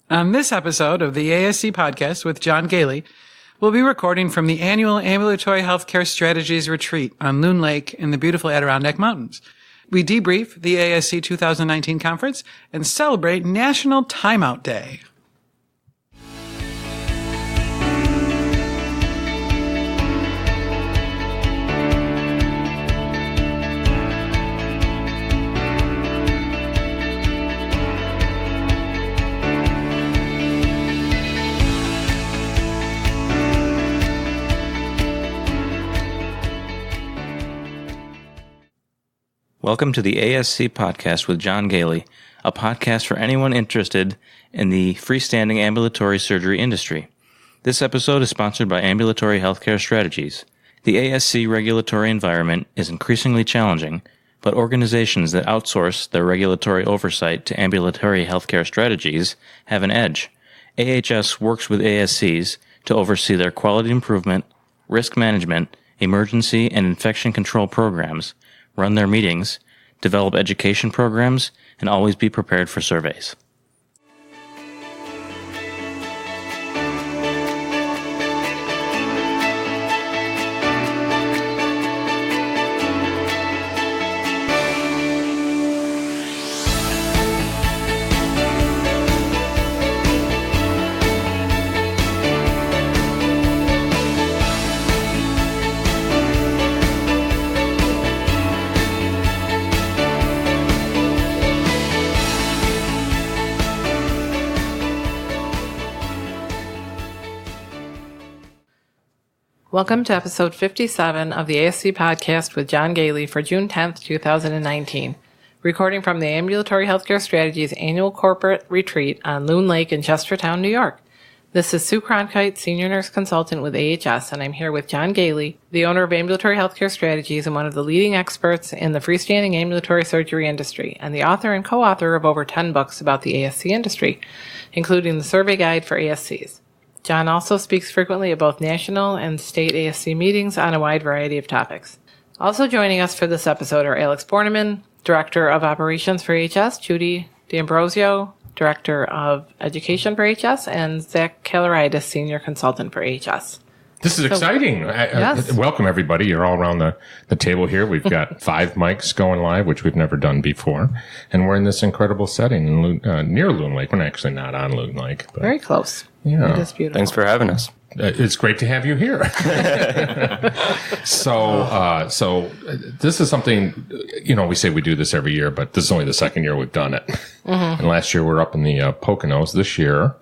On this episode of the ASC Podcast with John Gailey, we'll be recording from the annual Ambulatory Healthcare Strategies Retreat on Loon Lake in the beautiful Adirondack Mountains. We debrief the ASC 2019 conference and celebrate National Timeout Day. Welcome to the ASC Podcast with John Gailey, a podcast for anyone interested in the freestanding ambulatory surgery industry. This episode is sponsored by Ambulatory Healthcare Strategies. The ASC regulatory environment is increasingly challenging, but organizations that outsource their regulatory oversight to ambulatory healthcare strategies have an edge. AHS works with ASCs to oversee their quality improvement, risk management, emergency and infection control programs, run their meetings, develop education programs, and always be prepared for surveys. Welcome to episode 57 of the ASC Podcast with John Gailey for June 10th, 2019, recording from the Ambulatory Healthcare Strategies Annual Corporate Retreat on Loon Lake in Chestertown, New York. This is Sue Cronkite, Senior Nurse Consultant with AHS, and I'm here with John Gailey, the owner of Ambulatory Healthcare Strategies and one of the leading experts in the freestanding ambulatory surgery industry, and the author and co-author of over 10 books about the ASC industry, including the Survey Guide for ASCs. John also speaks frequently at both national and state ASC meetings on a wide variety of topics. Also joining us for this episode are Alex Borneman, Director of Operations for AHS, Judy D'Ambrosio, Director of Education for AHS, and Zach Kalaridis, Senior Consultant for AHS. This is exciting. Yes. Welcome, everybody. You're all around the table here. We've got 5 mics going live, which we've never done before. And we're in this incredible setting in near Loon Lake. We're actually not on Loon Lake. But Very close. Yeah. It is beautiful. Thanks for having us. It's great to have you here. So this is something, we say we do this every year, but this is only the second year we've done it. Mm-hmm. And last year we were up in the Poconos. This year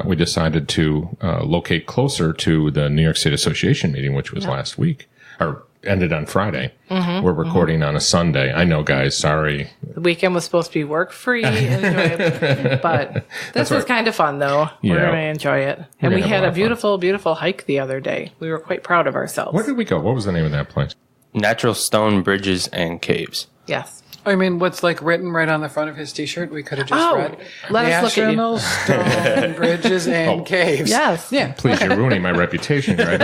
we decided to locate closer to the New York State Association meeting, which was last week, or ended on Friday. Mm-hmm. We're recording on a Sunday. I know, guys, sorry. The weekend was supposed to be work-free and enjoyable, but this was kind of fun, though. Yeah. We're going to enjoy it. And we had a beautiful, beautiful hike the other day. We were quite proud of ourselves. Where did we go? What was the name of that place? Natural Stone Bridges and Caves. Yes. I mean, what's written right on the front of his T-shirt? We could have just read. Let us look at you. National Stone Bridges and Caves. Yes. Yeah. Please, you're ruining my reputation, right?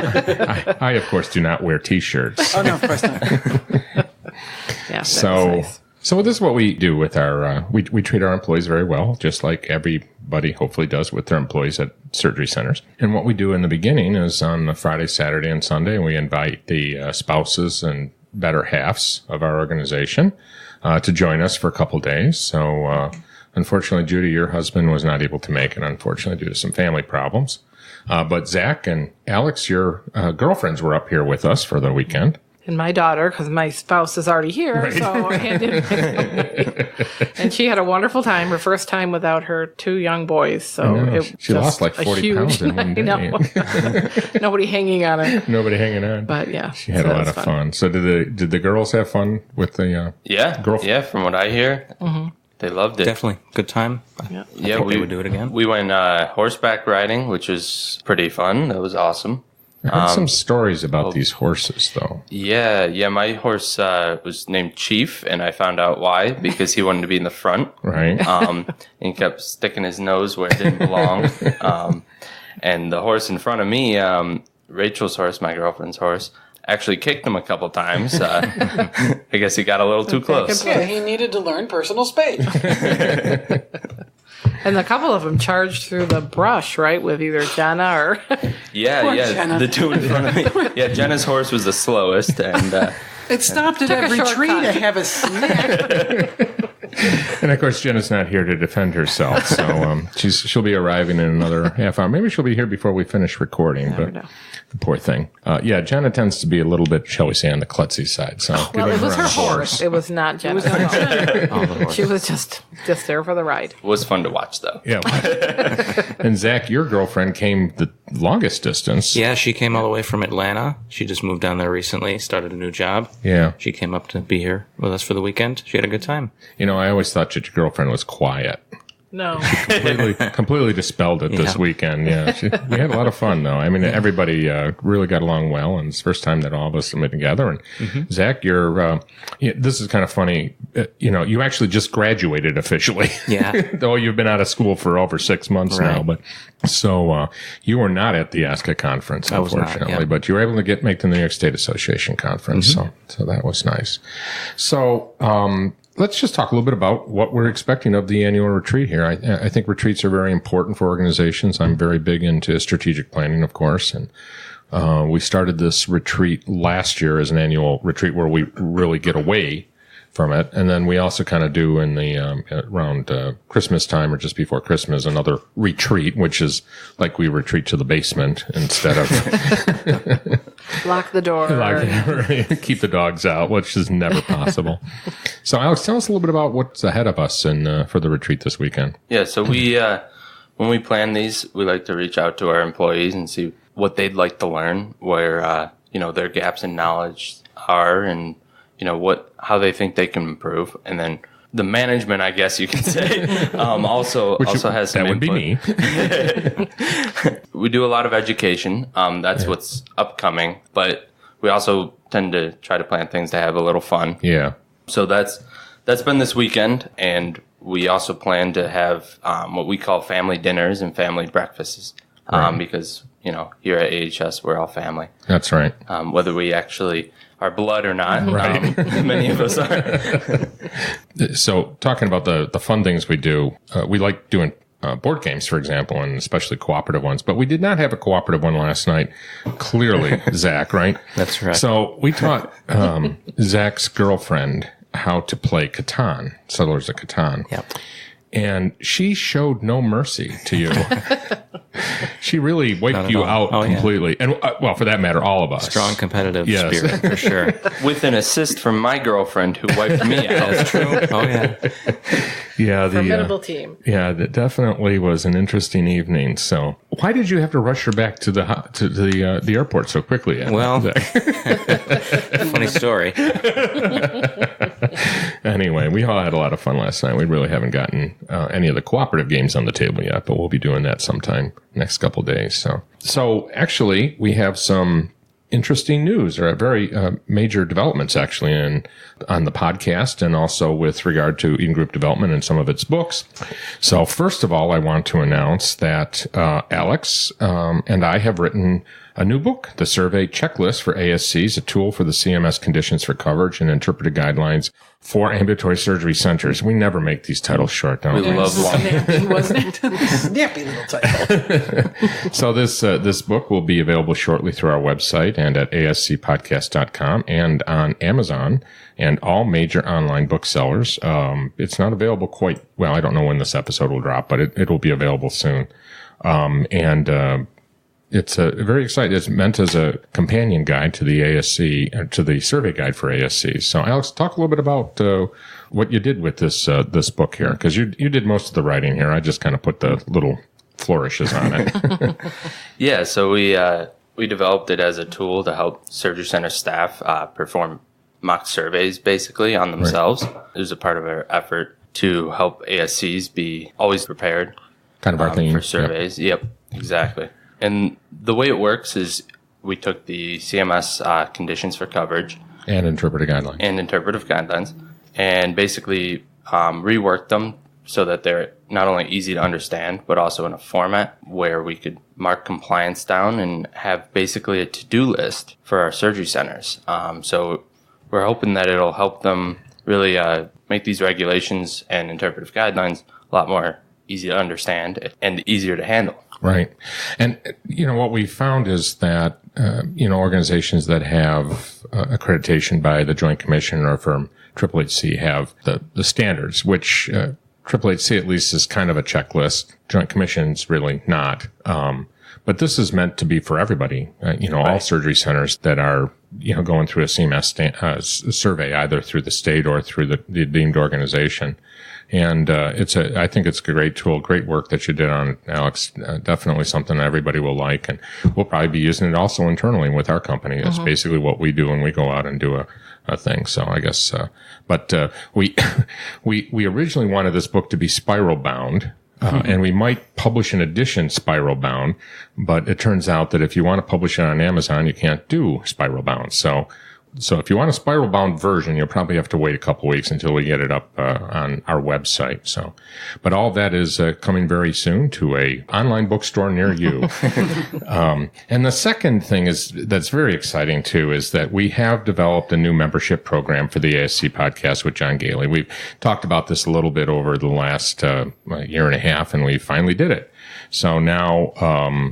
I, of course, do not wear T-shirts. Oh, no, of course not. Yeah. So this is what we do with our, we treat our employees very well, just like everybody hopefully does with their employees at surgery centers. And what we do in the beginning is on the Friday, Saturday, and Sunday, we invite the spouses and better halves of our organization to join us for a couple days. So, unfortunately, Judy, your husband was not able to make it, unfortunately, due to some family problems. But Zach and Alex, your girlfriends, were up here with us for the weekend. And my daughter, because my spouse is already here, Right. so I handed and she had a wonderful time, her first time without her 2 young boys. So She lost like 40 pounds in one day. I know. Nobody hanging on her. Nobody hanging on. But yeah. She had a lot of fun. So did the girls have fun with the girlfriend? Yeah, from what I hear, they loved it. Definitely. Good time. I think we would do it again. We went horseback riding, which was pretty fun. That was awesome. I heard some stories about these horses, though. Yeah. My horse was named Chief, and I found out why, because he wanted to be in the front. Right. And he kept sticking his nose where it didn't belong. And the horse in front of me, Rachel's horse, my girlfriend's horse, actually kicked him a couple times. I guess he got a little too close. Yeah, he needed to learn personal space. And a couple of them charged through the brush, right, with either Jenna or... Yeah, Jenna. the two in front of me. Yeah, Jenna's horse was the slowest, and It stopped at Took a every tree shortcut. to have a snack. And of course, Jenna's not here to defend herself, so she'll be arriving in another half hour. Maybe she'll be here before we finish recording. But know. the poor thing. Yeah, Jenna tends to be a little bit, shall we say, on the klutzy side. So Well, giving it was her her a horse. It was not Jenna. She was just there for the ride. it was fun to watch, though. Yeah. And Zach, your girlfriend came the longest distance. Yeah, she came all the way from Atlanta. She just moved down there recently, started a new job. Yeah. She came up to be here with us for the weekend. She had a good time. You know, I always thought that your girlfriend was quiet. No. Completely dispelled it this Yeah. weekend. Yeah, we had a lot of fun though. I mean, everybody really got along well, and it's the first time that all of us have been together. And Zach, this is kind of funny. You actually just graduated officially. Yeah. Though you've been out of school for over 6 months now. Right. But so you were not at the ASCA conference, was not, unfortunately, yeah. but you were able to make the New York State Association conference. So that was nice. So. Let's just talk a little bit about what we're expecting of the annual retreat here. I think retreats are very important for organizations. I'm very big into strategic planning, of course. And we started this retreat last year as an annual retreat where we really get away from it. And then we also kind of do in the around Christmas time or just before Christmas another retreat, which is like we retreat to the basement instead of Lock the door. keep the dogs out, which is never possible. So, Alex, tell us a little bit about what's ahead of us for the retreat this weekend. Yeah, so we when we plan these, we like to reach out to our employees and see what they'd like to learn, where their gaps in knowledge are, and how they think they can improve, and then the management, I guess you can say, also has some that would input. be me. We do a lot of education. That's what's upcoming, but we also tend to try to plan things to have a little fun. Yeah. So that's been this weekend, and we also plan to have what we call family dinners and family breakfasts, because here at AHS we're all family. That's right. Whether we actually are blood or not, many of us are. So, talking about the fun things we do, we like doing board games, for example, and especially cooperative ones. But we did not have a cooperative one last night. Clearly, Zach, right? That's right. So we taught Zach's girlfriend how to play Catan, Settlers of Catan. Yep. And she showed no mercy to you. She really wiped you out completely. And, well, for that matter, all of us. Strong competitive Yes. spirit, for sure. With an assist from my girlfriend who wiped me out. That's true. Oh, yeah. Yeah, Formidable team. Yeah, that definitely was an interesting evening. So, why did you have to rush her back to the airport so quickly? Well, Zach? funny story. Anyway, we all had a lot of fun last night. We really haven't gotten any of the cooperative games on the table yet, but we'll be doing that sometime next couple of days. So actually, we have some interesting news, or very major developments actually on the podcast, and also with regard to Eden Group Development and some of its books. So first of all, I want to announce that Alex and I have written a new book, The Survey Checklist for ASCs, a tool for the CMS conditions for coverage and interpreted guidelines for ambulatory surgery centers. We never make these titles short, don't we? We love long. Snappy, wasn't it? Snappy little title. So this book will be available shortly through our website and at ascpodcast.com and on Amazon and all major online booksellers. It's not available quite well. I don't know when this episode will drop, but it will be available soon. It's very exciting. It's meant as a companion guide to the ASC, to the survey guide for ASC. So, Alex, talk a little bit about what you did with this book here, because you did most of the writing here. I just kind of put the little flourishes on it. Yeah, so we developed it as a tool to help surgery center staff perform mock surveys, basically, on themselves. It was a part of our effort to help ASCs be always prepared Kind of our theme for surveys. Yep, exactly. And the way it works is we took the CMS conditions for coverage and interpretive guidelines. and interpretive guidelines and basically reworked them so that they're not only easy to understand, but also in a format where we could mark compliance down and have basically a to-do list for our surgery centers. So we're hoping that it'll help them really make these regulations and interpretive guidelines a lot more easy to understand and easier to handle. Right. And, what we found is that, organizations that have accreditation by the Joint Commission or from HHC have the standards, which HHC at least is kind of a checklist. Joint Commission's really not. But this is meant to be for everybody, all surgery centers that are, going through a CMS survey, either through the state or through the deemed organization. And I think it's a great tool, great work that you did on it, Alex. Definitely something that everybody will like, and we'll probably be using it also internally with our company. That's basically what we do when we go out and do a thing. So I guess, but we originally wanted this book to be spiral bound. And we might publish an edition spiral bound, but it turns out that if you want to publish it on Amazon, you can't do spiral bound. So if you want a spiral bound version, you'll probably have to wait a couple weeks until we get it up on our website. So, but all that is coming very soon to a online bookstore near you. And the second thing that's very exciting too is that we have developed a new membership program for the ASC podcast with John Gailey. We've talked about this a little bit over the last year and a half, and we finally did it. So now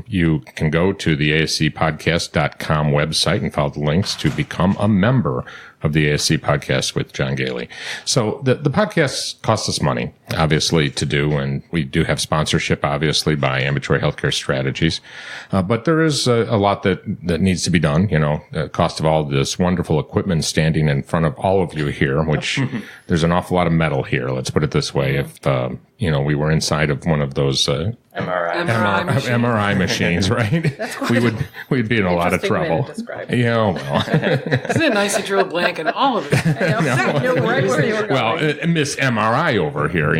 you can go to the ASCpodcast.com website and follow the links to become a member of the ASC podcast with John Gailey. So the podcast costs us money, obviously, to do, and we do have sponsorship, obviously, by Ambulatory Healthcare Strategies. But there is a lot that needs to be done. The cost of all this wonderful equipment standing in front of all of you here, which there's an awful lot of metal here. Let's put it this way. If, we were inside of one of those MRI machines, right? We'd be in a lot of trouble. Yeah, well. Isn't it nice that you drew a blank in all of it? I know right where you were going. Well, Miss MRI over here,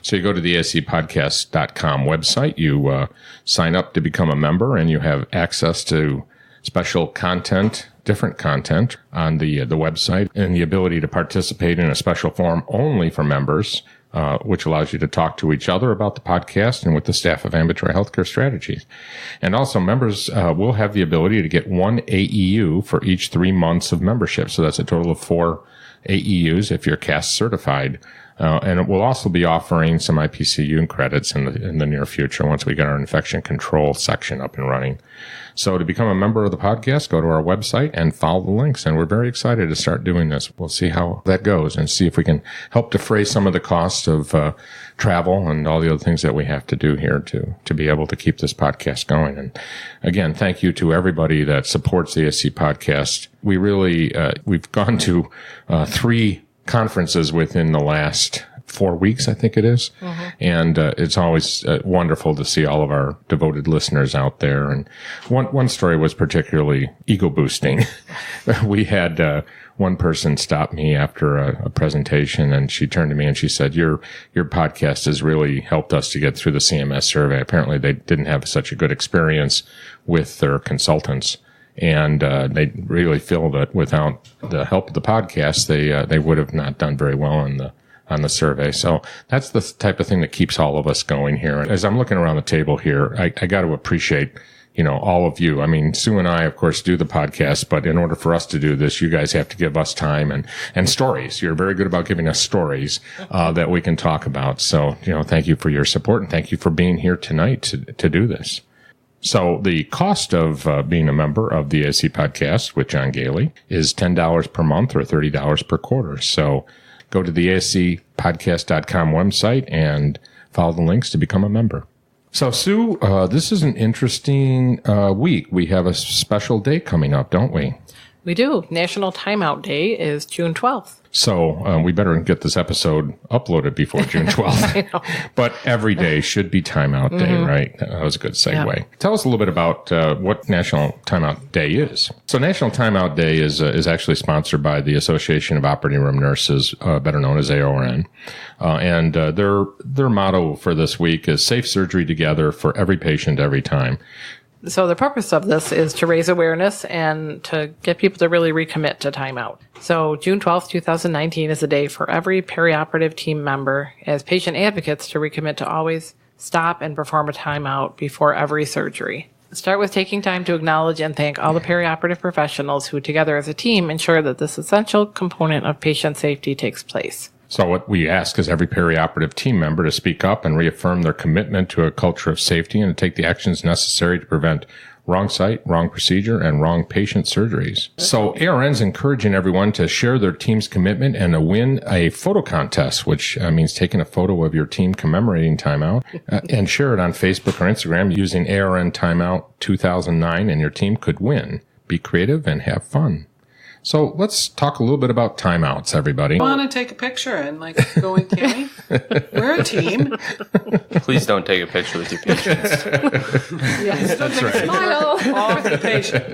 So you go to the ASCpodcast.com website, you sign up to become a member, and you have access to special content, different content on the website, and the ability to participate in a special forum only for members, which allows you to talk to each other about the podcast and with the staff of Ambulatory Healthcare Strategies. And also members will have the ability to get 1 AEU for each 3 months of membership. So that's a total of 4 AEUs if you're CAS certified. And it will also be offering some IPCU credits in the near future once we get our infection control section up and running. So to become a member of the podcast, go to our website and follow the links. And we're very excited to start doing this. We'll see how that goes and see if we can help defray some of the cost of travel and all the other things that we have to do here to be able to keep this podcast going. And again, thank you to everybody that supports the ASC podcast. We really, we've gone to 3 conferences within the last 4 weeks, I think it is. And it's always wonderful to see all of our devoted listeners out there. And one story was particularly ego boosting. We had one person stop me after a presentation, and she turned to me and she said, your podcast has really helped us to get through the CMS survey. Apparently they didn't have such a good experience with their consultants. And they really feel that without the help of the podcast, they would have not done very well on the survey. So that's the type of thing that keeps all of us going here. As I'm looking around the table here, I got to appreciate, all of you. I mean, Sue and I, of course, do the podcast, but in order for us to do this, you guys have to give us time and stories. You're very good about giving us stories that we can talk about. So, thank you for your support, and thank you for being here tonight to do this. So the cost of being a member of the ASC podcast with John Gailey is $10 per month or $30 per quarter. So go to the ASCpodcast.com website and follow the links to become a member. So, Sue, this is an interesting week. We have a special day coming up, don't we? We do. National Timeout Day is June 12th. So we better get this episode uploaded before June 12th. But every day should be Timeout Day, right? That was a good segue. Yeah. Tell us a little bit about what National Timeout Day is. So National Timeout Day is actually sponsored by the Association of Operating Room Nurses, better known as AORN. And their motto for this week is safe surgery together for every patient, every time. So the purpose of this is to raise awareness and to get people to really recommit to timeout. So June 12th, 2019 is a day for every perioperative team member as patient advocates to recommit to always stop and perform a timeout before every surgery. Start with taking time to acknowledge and thank all the perioperative professionals who together as a team ensure that this essential component of patient safety takes place. So what we ask is every perioperative team member to speak up and reaffirm their commitment to a culture of safety and to take the actions necessary to prevent wrong site, wrong procedure, and wrong patient surgeries. So ARN's encouraging everyone to share their team's commitment and to win a photo contest, which means taking a photo of your team commemorating timeout and share it on Facebook or Instagram using ARN Timeout 2009, and your team could win. Be creative and have fun. So let's talk a little bit about timeouts, everybody. I want to take a picture and go with Kimmy. We're a team. Please don't take a picture with your patients. Yes, That's right. smile. All with the patient.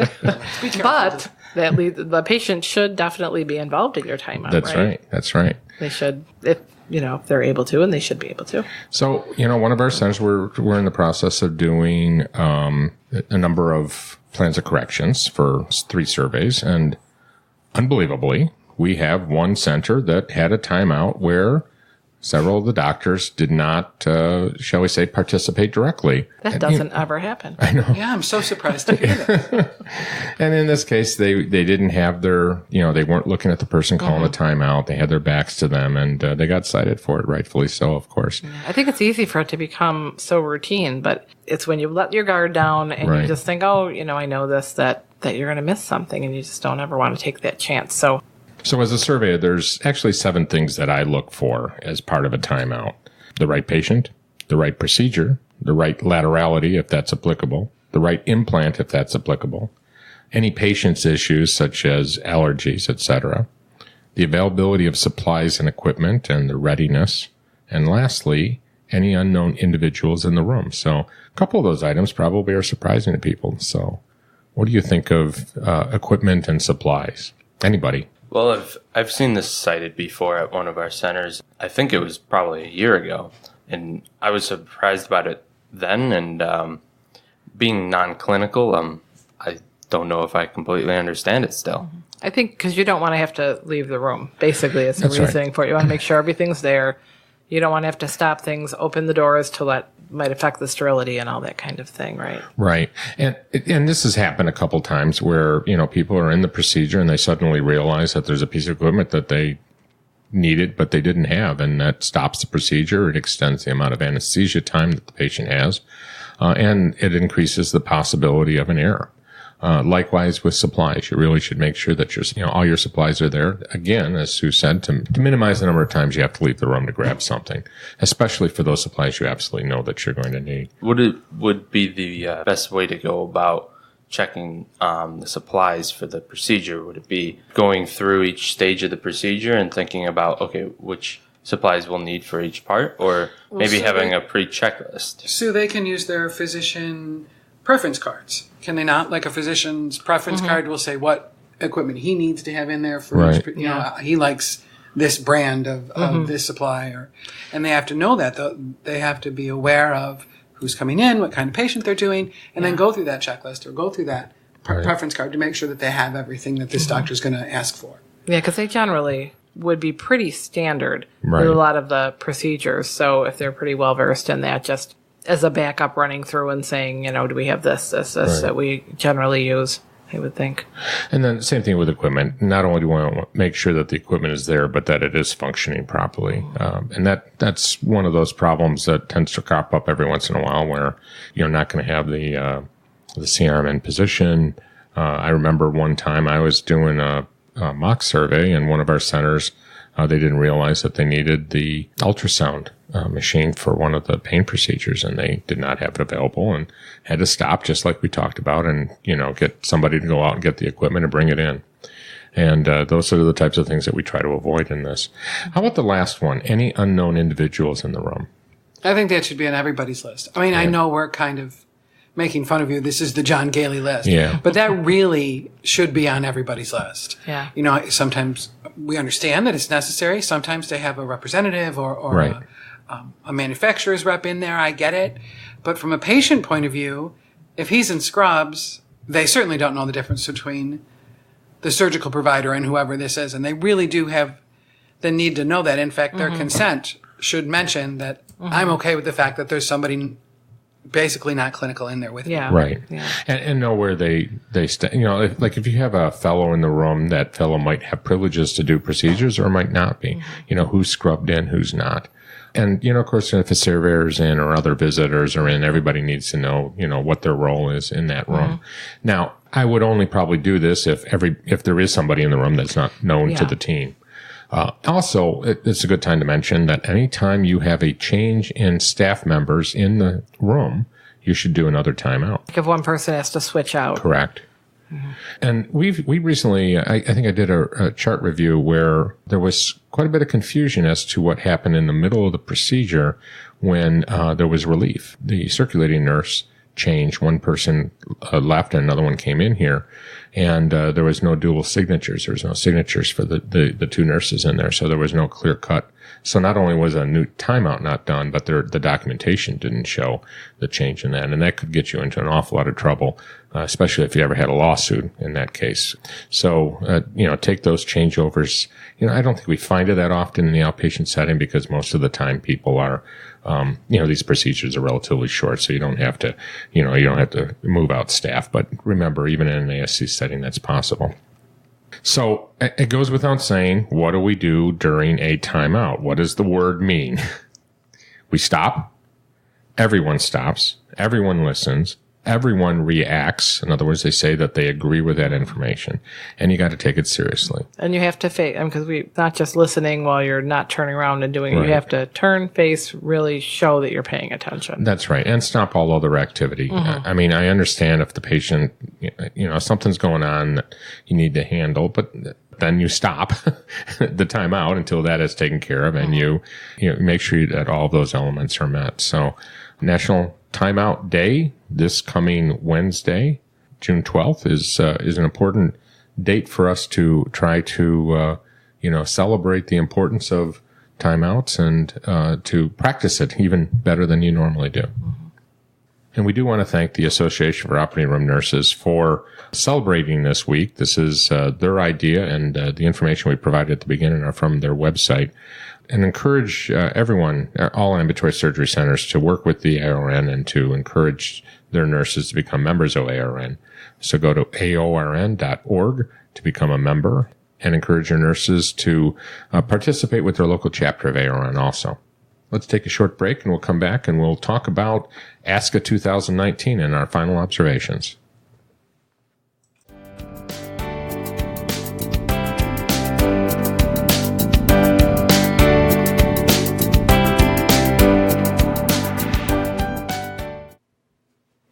Be careful. But the patient should definitely be involved in your timeout. That's right. That's right. They should, if they're able to, and they should be able to. So, one of our centers, we're in the process of doing a number of plans of corrections for 3 surveys, and unbelievably, we have one center that had a timeout where several of the doctors did not, shall we say, participate directly. That doesn't ever happen. Yeah, I'm so surprised to hear that. And in this case, they didn't have their, they weren't looking at the person calling the timeout. They had their backs to them, and they got cited for it, rightfully so, of course. I think it's easy for it to become so routine, but it's when you let your guard down and Right. you just think, oh, I know this, that you're going to miss something, and you just don't ever want to take that chance. So So as a surveyor, there's actually 7 things that I look for as part of a timeout. The right patient, the right procedure, the right laterality, if that's applicable, the right implant, if that's applicable, any patient's issues such as allergies, etc., the availability of supplies and equipment and the readiness, and lastly, any unknown individuals in the room. So a couple of those items probably are surprising to people. So what do you think of equipment and supplies? Anybody? Well, I've seen this cited before at one of our centers. I think it was probably a year ago, and I was surprised about it then. And being non-clinical, I don't know if I completely understand it still. I think because you don't want to have to leave the room, basically, it's the That's right. reasoning for it. You want to make sure everything's there. You don't want to have to stop things, open the doors to might affect the sterility and all that kind of thing, right? Right. And this has happened a couple times where, people are in the procedure and they suddenly realize that there's a piece of equipment that they needed, but they didn't have. And that stops the procedure. It extends the amount of anesthesia time that the patient has. And it increases the possibility of an error. Likewise with supplies, you really should make sure that all your supplies are there. Again, as Sue said, to minimize the number of times you have to leave the room to grab something, especially for those supplies you absolutely know that you're going to need. Would be the best way to go about checking the supplies for the procedure? Would it be going through each stage of the procedure and thinking about, okay, which supplies we'll need for each part, or maybe having a pre-checklist? So they can use their physician preference cards. Can they not? Like a physician's preference card will say what equipment he needs to have in there for Right. each, he likes this brand of this supply, and they have to know that. They have to be aware of who's coming in, what kind of patient they're doing, and then go through that checklist or go through that preference card to make sure that they have everything that this doctor's going to ask for. Yeah, because they generally would be pretty standard Right. with a lot of the procedures. So if they're pretty well versed in that, just as a backup running through and saying, do we have this Right. that we generally use, I would think. And then same thing with equipment. Not only do we want to make sure that the equipment is there, but that it is functioning properly. And that's one of those problems that tends to crop up every once in a while where you're not going to have the CRM in position. I remember one time I was doing a mock survey in one of our centers. They didn't realize that they needed the ultrasound machine for one of the pain procedures, and they did not have it available and had to stop, just like we talked about, and get somebody to go out and get the equipment and bring it in. And those are the types of things that we try to avoid in this. How about the last one? Any unknown individuals in the room? I think that should be on everybody's list. I mean, I know we're kind of making fun of you. This is the John Gailey list. Yeah. But that really should be on everybody's list. Yeah. Sometimes we understand that it's necessary. Sometimes to have a representative or Right. a manufacturer's rep in there. I get it. But from a patient point of view, if he's in scrubs, they certainly don't know the difference between the surgical provider and whoever this is. And they really do have the need to know that. In fact, their consent should mention that I'm okay with the fact that there's somebody basically not clinical in there with Yeah. Right. Yeah. And know where they stand. You know, if you have a fellow in the room, that fellow might have privileges to do procedures or might not be. You know, who's scrubbed in, who's not. And, you know, of course, if a surveyor's in or other visitors are in, everybody needs to know, you know, what their role is in that room. Now, I would only probably do this if there is somebody in the room that's not known to the team. Also, it's a good time to mention that anytime you have a change in staff members in the room, you should do another timeout. Like if one person has to switch out. Correct. And we recently, I think I did a chart review where there was quite a bit of confusion as to what happened in the middle of the procedure when there was relief. The circulating nurse changed. One person left and another one came in here. And there was no dual signatures. There was no signatures for the two nurses in there. So there was no clear cut. So not only was a new timeout not done, but the documentation didn't show the change in that. And that could get you into an awful lot of trouble, especially if you ever had a lawsuit in that case. So, you know, take those changeovers. You know, I don't think we find it that often in the outpatient setting because most of the time people are, you know, these procedures are relatively short. So you don't have to, you know, you don't have to move out staff. But remember, even in an ASC setting, that's possible. So it goes without saying, what do we do during a timeout? What does the word mean? We stop. Everyone stops. Everyone listens. Everyone reacts. In other words, they say that they agree with that information. And you got to take it seriously. And you have to face, because we not just listening while you're not turning around and doing it. Right. You have to turn, face, really show that you're paying attention. That's right. And stop all other activity. I mean, I understand if the patient, you know, something's going on that you need to handle, but then you stop the timeout until that is taken care of, and you know, make sure that all of those elements are met. So, National Timeout Day this coming Wednesday, June 12th, is an important date for us to try to you know, celebrate the importance of timeouts and to practice it even better than you normally do. And we do want to thank the Association for Operating Room Nurses for celebrating this week. This is their idea, and the information we provided at the beginning are from their website. And encourage everyone, all ambulatory surgery centers, to work with the AORN and to encourage their nurses to become members of AORN. So go to aorn.org to become a member, and encourage your nurses to participate with their local chapter of AORN also. Let's take a short break, and we'll come back and we'll talk about ASCA 2019 and our final observations.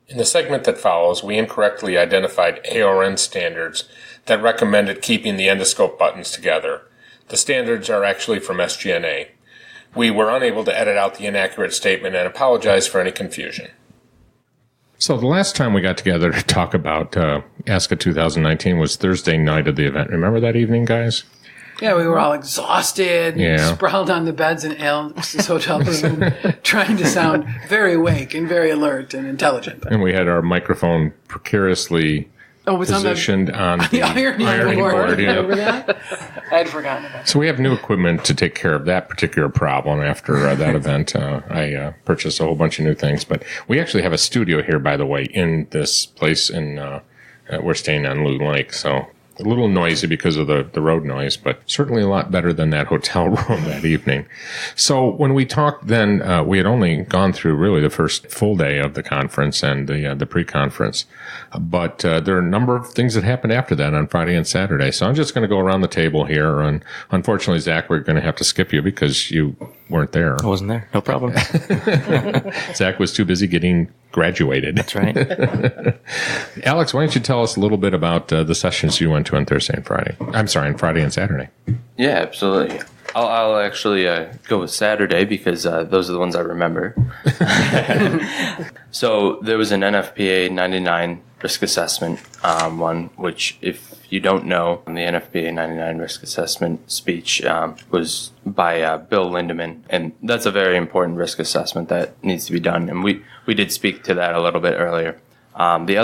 In the segment that follows, we incorrectly identified AORN standards that recommended keeping the endoscope buttons together. The standards are actually from SGNA. We were unable to edit out the inaccurate statement and apologize for any confusion. So the last time we got together to talk about ASCA 2019 was Thursday night of the event. Remember that evening, guys? Yeah, we were all exhausted, Yeah. sprawled on the beds in Alex's hotel room, trying to sound very awake and very alert and intelligent. And we had our microphone precariously Oh, it's positioned on the ironing board. yeah. Remember that? I had forgotten about it. So we have new equipment to take care of that particular problem after that event. I purchased a whole bunch of new things, but we actually have a studio here, by the way, in this place in we're staying on Loon Lake. So a little noisy because of the road noise, but certainly a lot better than that hotel room that evening. So when we talked then, we had only gone through really the first full day of the conference and the pre-conference. But there are a number of things that happened after that on Friday and Saturday. So I'm just going to go around the table here. And unfortunately, Zach, we're going to have to skip you because you weren't there. I wasn't there. No problem. Zach was too busy getting graduated. That's right. Alex, why don't you tell us a little bit about the sessions you went to on Thursday and Friday? I'm sorry, on Friday and Saturday. Yeah, absolutely. I'll actually go with Saturday because those are the ones I remember. So there was an NFPA 99 risk assessment one, which if you don't know, the NFPA 99 risk assessment speech was by Bill Lindemann, and that's a very important risk assessment that needs to be done. And we did speak to that a little bit earlier. The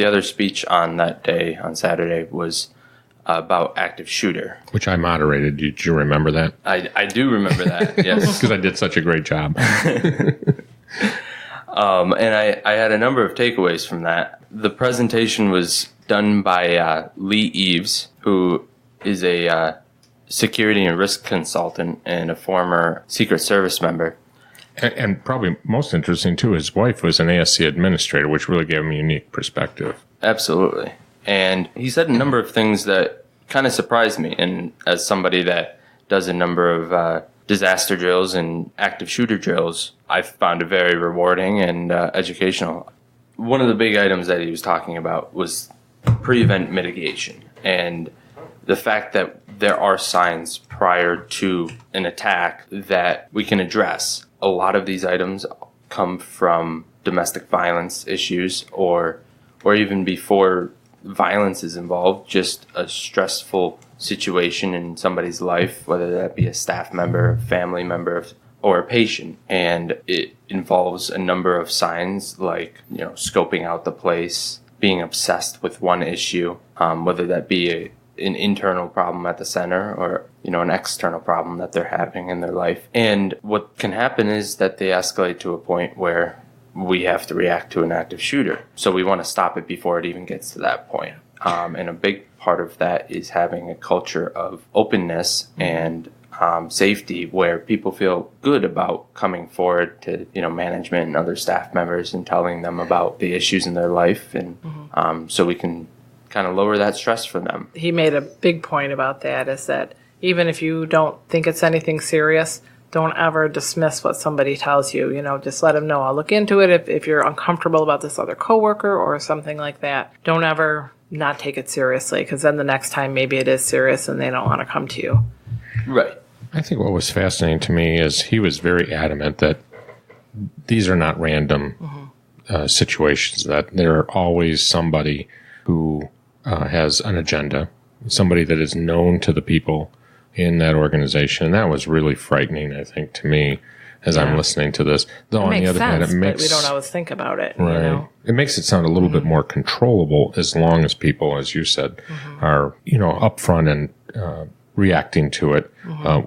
other speech on that day, on Saturday, was about active shooter. Which I moderated. Did you remember that? I do remember that, yes. Because I did such a great job. And I had a number of takeaways from that. The presentation was done by Lee Eves, who is a security and risk consultant and a former Secret Service member. And probably most interesting, too, his wife was an ASC administrator, which really gave him a unique perspective. Absolutely. And he said a number of things that kind of surprised me. And as somebody that does a number of disaster drills and active shooter drills, I found it very rewarding and educational. One of the big items that he was talking about was prevent mitigation and the fact that there are signs prior to an attack that we can address. A lot of these items come from domestic violence issues or even before violence is involved, just a stressful situation in somebody's life, whether that be a staff member, family member, or a patient. And it involves a number of signs like, scoping out the place, being obsessed with one issue, whether that be an internal problem at the center or, an external problem that they're having in their life. And what can happen is that they escalate to a point where we have to react to an active shooter. So we want to stop it before it even gets to that point. And a big part of that is having a culture of openness and safety where people feel good about coming forward to, management and other staff members and telling them about the issues in their life. And so we can kind of lower that stress for them. He made a big point about that, is that even if you don't think it's anything serious, don't ever dismiss what somebody tells you. Just let them know. I'll look into it if you're uncomfortable about this other coworker or something like that. Don't ever not take it seriously, because then the next time maybe it is serious and they don't want to come to you. Right. I think what was fascinating to me is he was very adamant that these are not random situations, that there are always somebody who has an agenda, somebody that is known to the people in that organization. And that was really frightening, I think, to me as I'm listening to this. Though on the other hand, it makes, but we don't always think about it. Right. It makes it sound a little bit more controllable as long as people, as you said, are, upfront and reacting to it,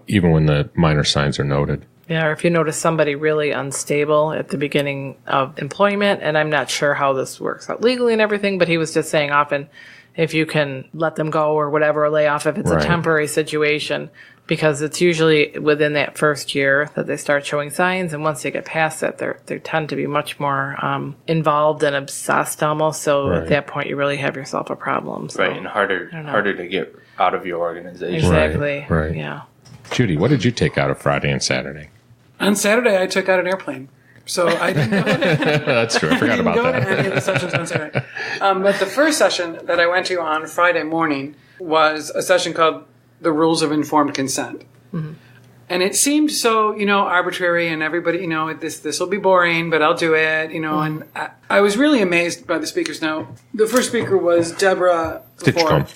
even when the minor signs are noted. Yeah, or if you notice somebody really unstable at the beginning of employment, and I'm not sure how this works out legally and everything, but he was just saying often if you can let them go or whatever, or lay off if it's a temporary situation, because it's usually within that first year that they start showing signs, and once they get past that, they tend to be much more involved and obsessed almost, so at that point you really have yourself a problem. So. Right, and harder to get out of your organization. Exactly. Right. Yeah. Judy, what did you take out of Friday and Saturday? On Saturday, I took out an airplane. So I didn't go That's true. I forgot about to that. any of the sessions on Saturday. But the first session that I went to on Friday morning was a session called The Rules of Informed Consent. Mm-hmm. And it seemed so, arbitrary, and everybody, this will be boring, but I'll do it, and I was really amazed by the speakers. Now, the first speaker was Deborah Stitchcomb.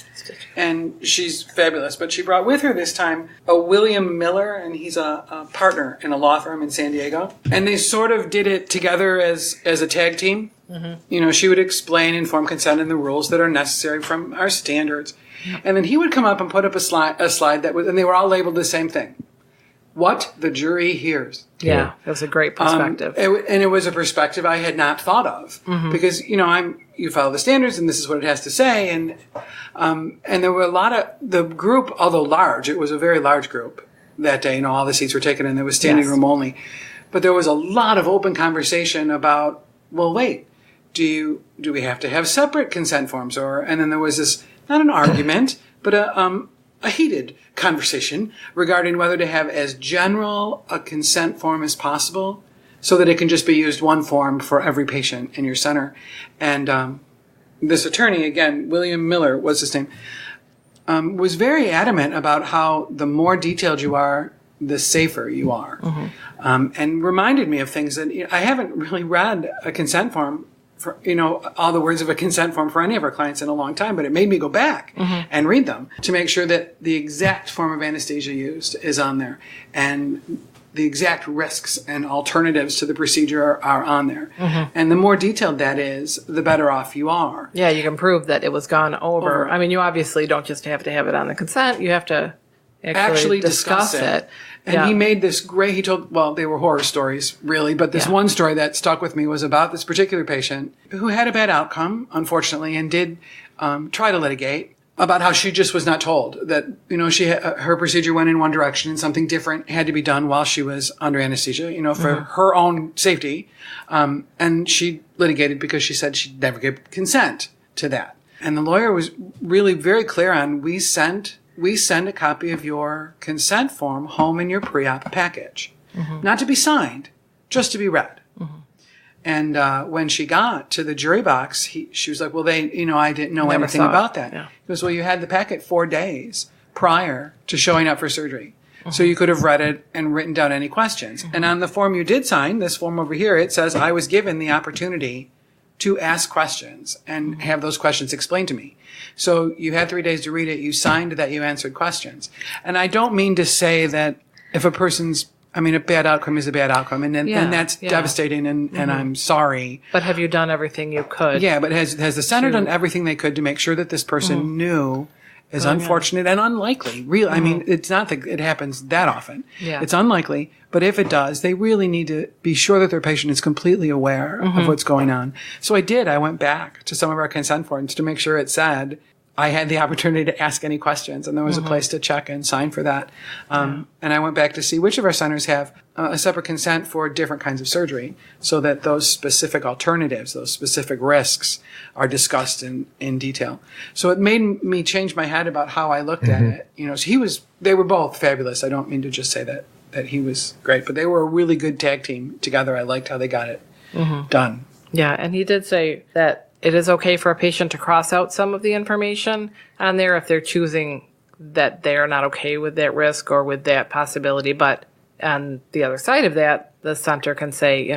And she's fabulous, but she brought with her this time a William Miller, and he's a partner in a law firm in San Diego. And they sort of did it together as a tag team. Mm-hmm. She would explain informed consent and the rules that are necessary from our standards. And then he would come up and put up a slide that was, and they were all labeled the same thing. What the jury hears. Yeah, it was a great perspective. And it was a perspective I had not thought of because, you follow the standards and this is what it has to say. And there were a lot of the group, although large, it was a very large group that day. All the seats were taken and there was standing room only. But there was a lot of open conversation about, well, wait, do we have to have separate consent forms? And then there was this, not an argument, but a heated conversation regarding whether to have as general a consent form as possible so that it can just be used one form for every patient in your center. And this attorney, again, William Miller was his name, was very adamant about how the more detailed you are, the safer you are. And reminded me of things that I haven't really read a consent form for, all the words of a consent form for any of our clients in a long time, but it made me go back and read them to make sure that the exact form of anesthesia used is on there and the exact risks and alternatives to the procedure are on there. And the more detailed that is, the better off you are. Yeah, you can prove that it was gone over. I mean, you obviously don't just have to have it on the consent. You have to actually discuss it. And he made this great, they were horror stories, really, but this one story that stuck with me was about this particular patient who had a bad outcome, unfortunately, and did try to litigate about how she just was not told that, her procedure went in one direction and something different had to be done while she was under anesthesia, for her own safety. And she litigated because she said she'd never give consent to that. And the lawyer was really very clear on, we send a copy of your consent form home in your pre-op package. Not to be signed, just to be read. And when she got to the jury box, she was like, well, I didn't know anything about that. Yeah. He goes, well, you had the packet 4 days prior to showing up for surgery. So you could have read it and written down any questions. And on the form you did sign, this form over here, it says, I was given the opportunity to ask questions and have those questions explained to me. So you had 3 days to read it. You signed that you answered questions. And I don't mean to say that if a bad outcome is a bad outcome, and that's devastating, and I'm sorry. But have you done everything you could? Yeah, but has the center done everything they could to make sure that this person knew, is unfortunate and unlikely. Really, I mean, it's not that it happens that often. Yeah. It's unlikely, but if it does, they really need to be sure that their patient is completely aware of what's going on. So I went back to some of our consent forms to make sure it said, I had the opportunity to ask any questions, and there was a place to check and sign for that. And I went back to see which of our centers have a separate consent for different kinds of surgery, so that those specific alternatives, those specific risks, are discussed in detail. So it made me change my head about how I looked at it. So they were both fabulous. I don't mean to just say that he was great, but they were a really good tag team together. I liked how they got it done. Yeah, and he did say that it is okay for a patient to cross out some of the information on there if they're choosing that they're not okay with that risk or with that possibility. But on the other side of that, the center can say,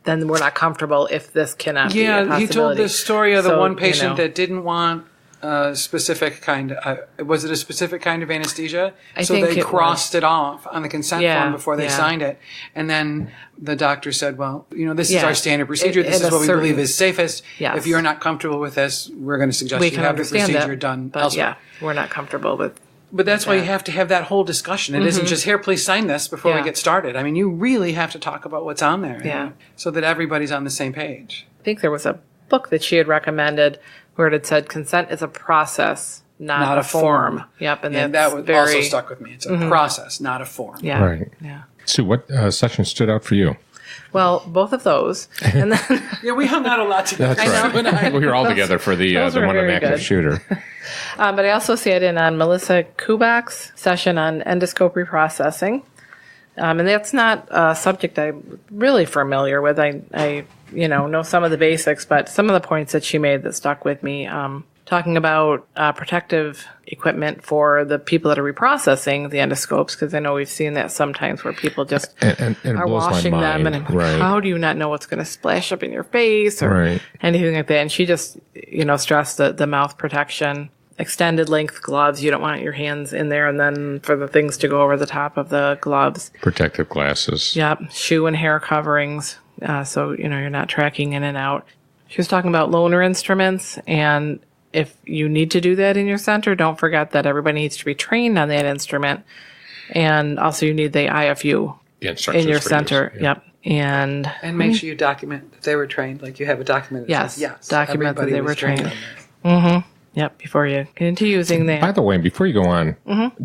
then we're not comfortable if this cannot be a possibility. He told this story of the one patient that didn't want a specific kind. Was it a specific kind of anesthesia? I think they it crossed it off on the consent form before they signed it. And then the doctor said, well, this is our standard procedure. This is what we believe is safest. Yes. If you're not comfortable with this, we're going to suggest you have the procedure done elsewhere. Yeah, we're not comfortable with. But that's why you have to have that whole discussion. It isn't just, here, please sign this before we get started. I mean, you really have to talk about what's on there so that everybody's on the same page. I think there was a book that she had recommended where it had said consent is a process, not a form. Yep, and that was also stuck with me. It's a process, not a form. Yeah. Right. Yeah. Sue, what session stood out for you? Well, both of those. And then we hung out a lot together. That's right. We were all together for the one on active shooter. But I also sat in on Melissa Kubak's session on endoscope reprocessing. And that's not a subject I'm really familiar with. I know some of the basics, but some of the points that she made that stuck with me, talking about protective equipment for the people that are reprocessing the endoscopes, because I know we've seen that sometimes where people just and are washing them, and how do you not know what's going to splash up in your face or anything like that? And she just, stressed the mouth protection. Extended length gloves. You don't want your hands in there, and then for the things to go over the top of the gloves. Protective glasses. Yep. Shoe and hair coverings. So, you're not tracking in and out. She was talking about loaner instruments, and if you need to do that in your center, don't forget that everybody needs to be trained on that instrument. And also you need the IFU in your center. Yep. And make sure you document that they were trained, like you have a document that says, yes, document that they were trained. Yep, before you get into using that. By the way, before you go on,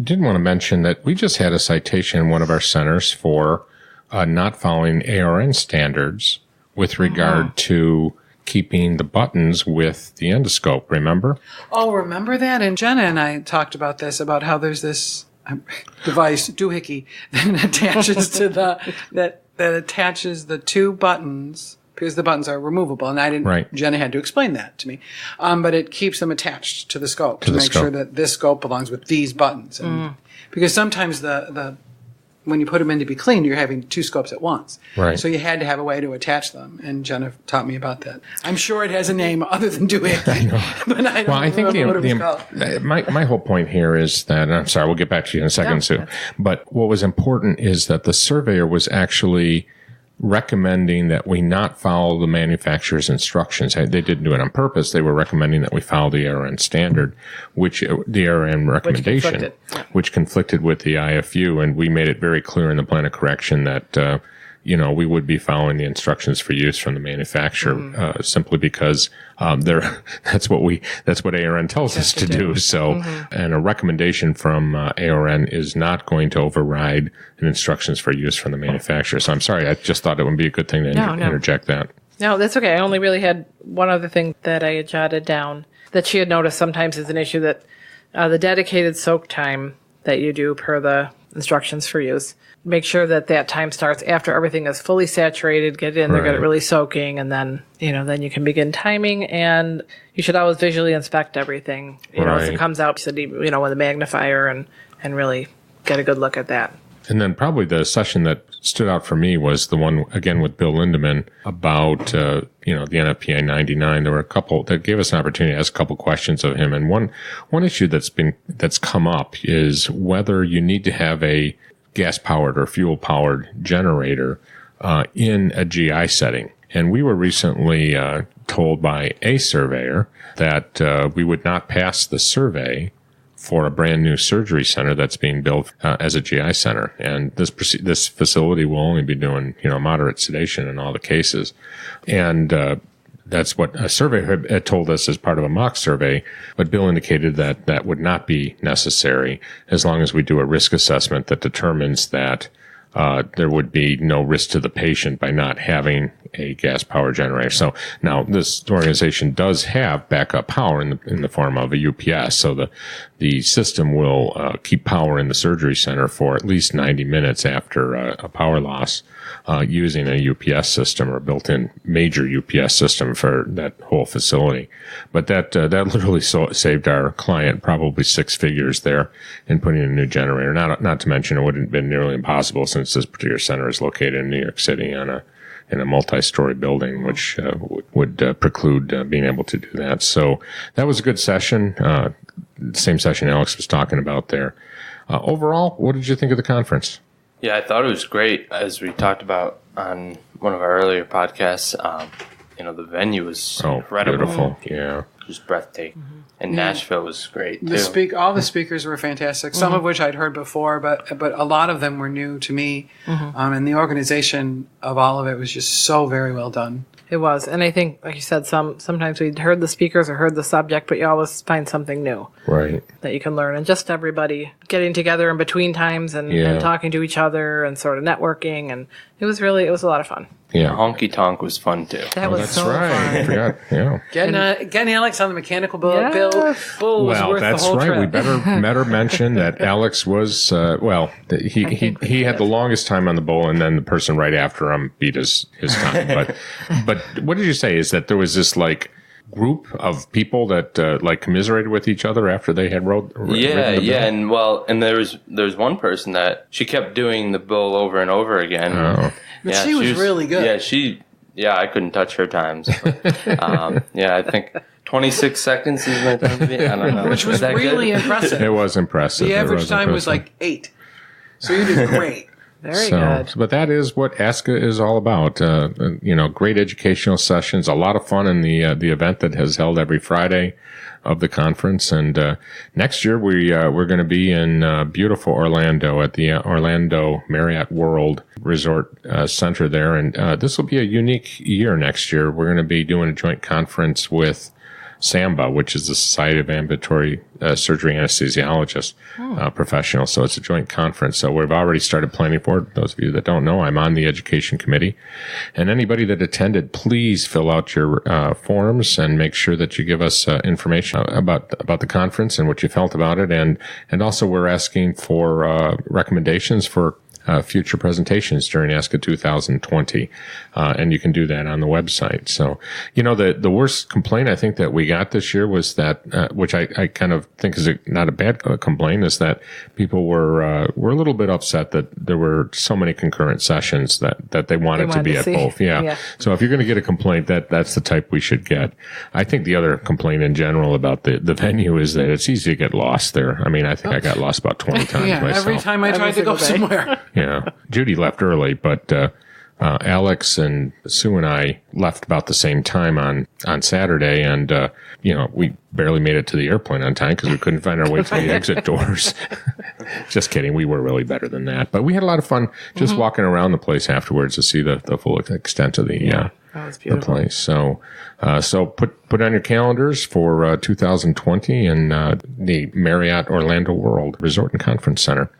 did want to mention that we just had a citation in one of our centers for not following ARN standards with regard to keeping the buttons with the endoscope, remember? Oh, remember that? And Jenna and I talked about this, about how there's this device, doohickey, that attaches to that attaches the two buttons, because the buttons are removable, and Jenna had to explain that to me. But it keeps them attached to the scope to make sure that this scope belongs with these buttons. And because sometimes when you put them in to be cleaned, you're having two scopes at once. Right. So you had to have a way to attach them, and Jenna taught me about that. I'm sure it has a name other than doohickey. But I don't remember what it was called. My whole point here is that, I'm sorry, we'll get back to you in a second, Sue. But what was important is that the surveyor was actually recommending that we not follow the manufacturer's instructions. They didn't do it on purpose. They were recommending that we follow the ARN standard, the ARN recommendation, which conflicted with the IFU. And we made it very clear in the plan of correction that, we would be following the instructions for use from the manufacturer, simply because, that's what ARN tells us to do. So, and a recommendation from ARN is not going to override the instructions for use from the manufacturer. So I'm sorry. I just thought it would be a good thing to interject that. No, that's okay. I only really had one other thing that I had jotted down that she had noticed sometimes is an issue that the dedicated soak time that you do per the instructions for use, make sure that time starts after everything is fully saturated, get it in there, get it really soaking, and then, then you can begin timing, and you should always visually inspect everything, as it comes out, with the magnifier and really get a good look at that. And then probably the session that stood out for me was the one, again, with Bill Lindeman about, the NFPA 99. There were a couple that gave us an opportunity to ask a couple questions of him. And one issue that's come up is whether you need to have a gas-powered or fuel-powered generator in a GI setting. And we were recently told by a surveyor that we would not pass the survey for a brand new surgery center that's being built as a GI center. And this facility will only be doing, moderate sedation in all the cases. And that's what a survey had told us as part of a mock survey, but Bill indicated that that would not be necessary as long as we do a risk assessment that determines that there would be no risk to the patient by not having a gas power generator. So now this organization does have backup power in the form of a UPS. So the system will keep power in the surgery center for at least 90 minutes after a power loss using a UPS system or a built-in major UPS system for that whole facility. But that literally saved our client probably 6 figures there in putting in a new generator. Not to mention it wouldn't have been nearly impossible since this particular center is located in New York City in a multi-story building, which would preclude being able to do that. So that was a good session. Same session Alex was talking about there. Overall, what did you think of the conference? Yeah, I thought it was great. As we talked about on one of our earlier podcasts, the venue was incredible. Beautiful. Yeah. Just breathtaking. Mm-hmm. And Nashville was great, too. All the speakers were fantastic, some of which I'd heard before, but a lot of them were new to me. And the organization of all of it was just so very well done. It was. And I think, like you said, sometimes we'd heard the speakers or heard the subject, but you always find something new. Right. That you can learn. And just everybody getting together in between times and talking to each other and sort of networking. And it was a lot of fun. Yeah. Honky Tonk was fun, too. That was that's so right. fun. I forgot. Yeah. Getting Alex on the mechanical bull was Well, worth that's the whole right. trip. We better mention that Alex was he had the longest time on the bowl, and then the person right after him beat his time. But what did you say? Is that there was this group of people that commiserated with each other after they had rode? Yeah, and there was one person that she kept doing the bull over and over again. Oh. But she was really good. Yeah, I couldn't touch her times. I think 26 seconds is my time to be. I don't know. Which was really impressive. It was impressive. The average time was 8. So you did great. Very good. But that is what ASCA is all about. Great educational sessions, a lot of fun in the event that has held every Friday of the conference. And next year we're going to be in beautiful Orlando at the Orlando Marriott World Resort Center there. And this will be a unique year next year. We're going to be doing a joint conference with SAMBA, which is the Society of Ambulatory Surgery Anesthesiologists professionals. So it's a joint conference. So we've already started planning for it. Those of you that don't know, I'm on the education committee. And anybody that attended, please fill out your forms and make sure that you give us information about the conference and what you felt about it. And also we're asking for recommendations for future presentations during ASCA 2020. And you can do that on the website. So, the worst complaint I think that we got this year was that, which I kind of think is not a bad complaint, is that people were a little bit upset that there were so many concurrent sessions that they wanted to be at both. Yeah. So if you're going to get a complaint, that's the type we should get. I think the other complaint in general about the venue is that it's easy to get lost there. I mean, I think I got lost about 20 times myself. Every time I tried to go somewhere. Yeah. Judy left early, but Alex and Sue and I left about the same time on Saturday, and we barely made it to the airplane on time because we couldn't find our way to the exit doors. Just kidding. We were really better than that, but we had a lot of fun just walking around the place afterwards to see the full extent of the place. So put on your calendars for 2020 in the Marriott Orlando World Resort and Conference Center.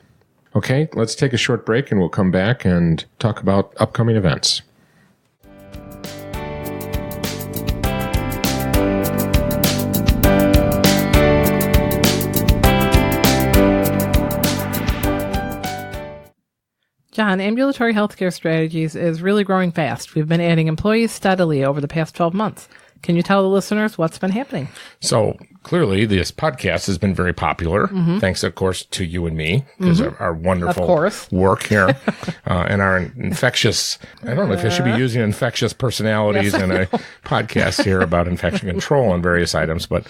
Okay, let's take a short break and we'll come back and talk about upcoming events. John, Ambulatory Healthcare Strategies is really growing fast. We've been adding employees steadily over the past 12 months. Can you tell the listeners what's been happening? So clearly this podcast has been very popular, thanks, of course, to you and me, because of our wonderful work here and our infectious, I don't know if I should be using infectious personalities in a podcast here about infection control and various items, but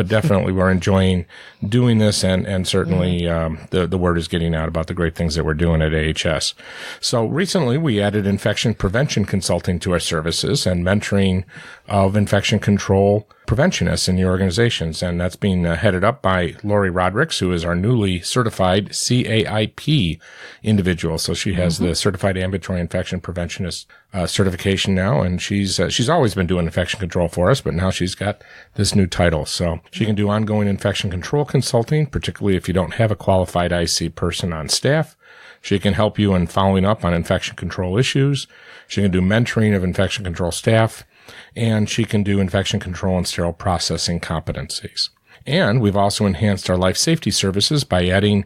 definitely we're enjoying doing this, and certainly the word is getting out about the great things that we're doing at AHS. So recently we added infection prevention consulting to our services and mentoring of infection control preventionists in the organizations, and that's being headed up by Lori Rodricks, who is our newly certified CAIP individual. So she has the Certified Ambulatory Infection Preventionist certification now, and she's always been doing infection control for us, but now she's got this new title. So she can do ongoing infection control consulting, particularly if you don't have a qualified IC person on staff. She can help you in following up on infection control issues. She can do mentoring of infection control staff, and she can do infection control and sterile processing competencies. And we've also enhanced our life safety services by adding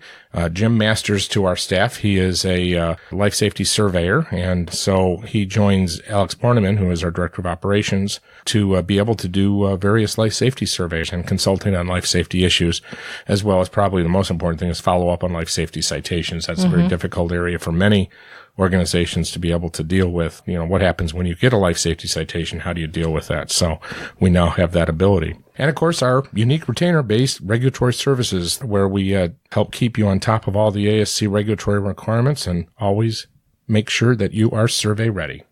Jim Masters to our staff. He is a life safety surveyor, and so he joins Alex Borneman, who is our director of operations, to be able to do various life safety surveys and consulting on life safety issues, as well as probably the most important thing is follow up on life safety citations. That's a very difficult area for many organizations to be able to deal with. What happens when you get a life safety citation? How do you deal with that? So we now have that ability. And of course, our unique retainer-based regulatory services, where we help keep you on top of all the ASC regulatory requirements and always make sure that you are survey ready.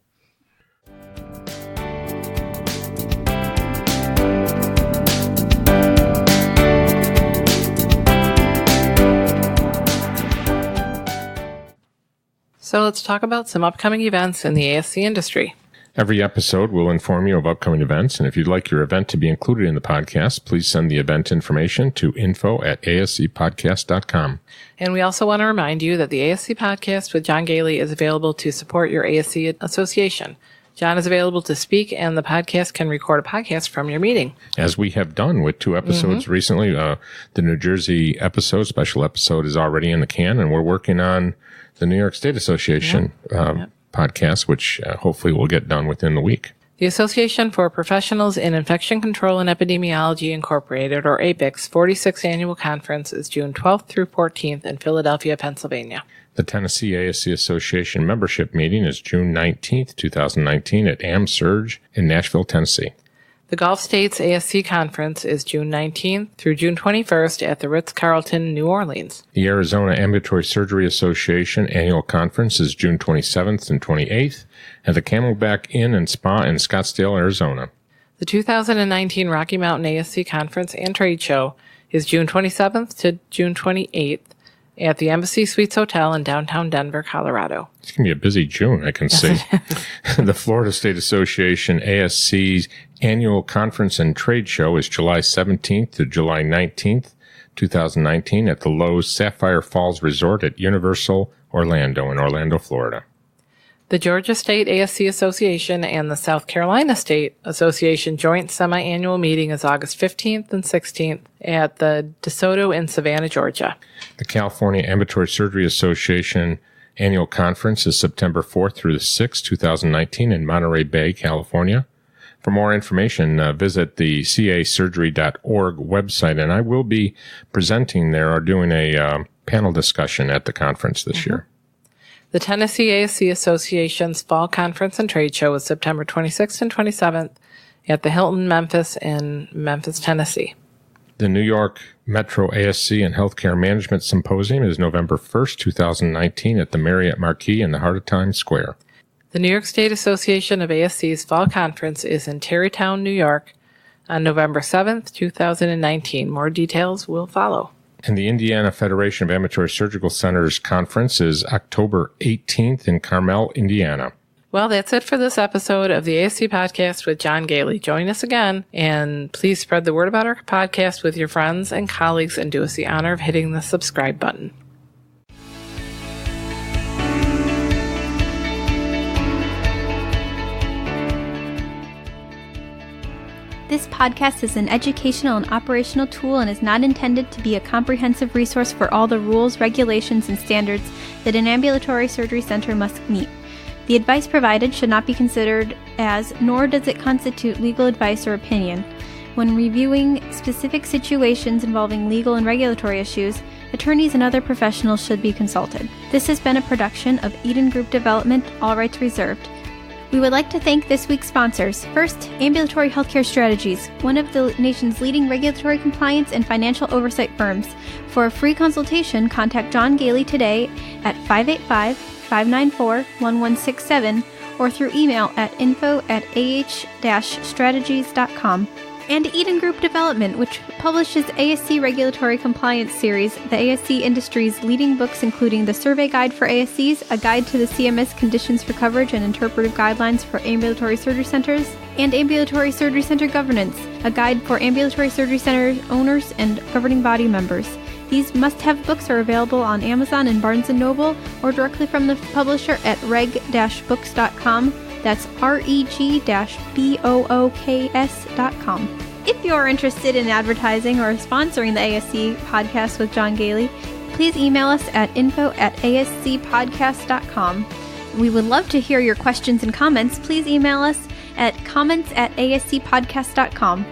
So let's talk about some upcoming events in the ASC industry. Every episode will inform you of upcoming events, and if you'd like your event to be included in the podcast, please send the event information to info@ascpodcast.com. And we also want to remind you that the ASC Podcast with John Gailey is available to support your ASC association. John is available to speak, and the podcast can record a podcast from your meeting. As we have done with 2 episodes recently. The New Jersey special episode is already in the can, and we're working on the New York State Association podcast, which hopefully will get done within the week. The Association for Professionals in Infection Control and Epidemiology Incorporated, or APIC's 46th Annual Conference is June 12th through 14th in Philadelphia, Pennsylvania. The Tennessee ASC Association membership meeting is June 19th, 2019 at AmSurge in Nashville, Tennessee. The Gulf States ASC Conference is June 19th through June 21st at the Ritz-Carlton, New Orleans. The Arizona Ambulatory Surgery Association Annual Conference is June 27th and 28th at the Camelback Inn and Spa in Scottsdale, Arizona. The 2019 Rocky Mountain ASC Conference and Trade Show is June 27th to June 28th at the Embassy Suites Hotel in downtown Denver, Colorado. It's going to be a busy June, I can see. The Florida State Association ASC's Annual Conference and Trade Show is July 17th to July 19th, 2019 at the Lowe's Sapphire Falls Resort at Universal Orlando in Orlando, Florida. The Georgia State ASC Association and the South Carolina State Association joint semi-annual meeting is August 15th and 16th at the DeSoto in Savannah, Georgia. The California Ambulatory Surgery Association Annual Conference is September 4th through the 6th, 2019 in Monterey Bay, California. For more information, visit the casurgery.org website, and I will be presenting there or doing a panel discussion at the conference this year. The Tennessee ASC Association's Fall Conference and Trade Show is September 26th and 27th at the Hilton Memphis in Memphis, Tennessee. The New York Metro ASC and Healthcare Management Symposium is November 1st, 2019 at the Marriott Marquis in the heart of Times Square. The New York State Association of ASC's Fall Conference is in Tarrytown, New York on November 7th, 2019. More details will follow. And the Indiana Federation of Ambulatory Surgical Centers Conference is October 18th in Carmel, Indiana. Well, that's it for this episode of the ASC Podcast with John Gailey. Join us again, and please spread the word about our podcast with your friends and colleagues, and do us the honor of hitting the subscribe button. This podcast is an educational and operational tool and is not intended to be a comprehensive resource for all the rules, regulations, and standards that an ambulatory surgery center must meet. The advice provided should not be considered as, nor does it constitute legal advice or opinion. When reviewing specific situations involving legal and regulatory issues, attorneys and other professionals should be consulted. This has been a production of Eden Group Development, all rights reserved. We would like to thank this week's sponsors. First, Ambulatory Healthcare Strategies, one of the nation's leading regulatory compliance and financial oversight firms. For a free consultation, contact John Gailey today at 585-594-1167 or through email at info@ah-strategies.com. And Eden Group Development, which publishes ASC Regulatory Compliance Series, the ASC industry's leading books including the Survey Guide for ASCs, a guide to the CMS Conditions for Coverage and Interpretive Guidelines for Ambulatory Surgery Centers, and Ambulatory Surgery Center Governance, a guide for ambulatory surgery center owners and governing body members. These must-have books are available on Amazon and Barnes & Noble or directly from the publisher at reg-books.com. That's reg-books.com. If you are interested in advertising or sponsoring the ASC Podcast with John Gailey, please email us at info@ascpodcast.com. We would love to hear your questions and comments. Please email us at comments@ascpodcast.com.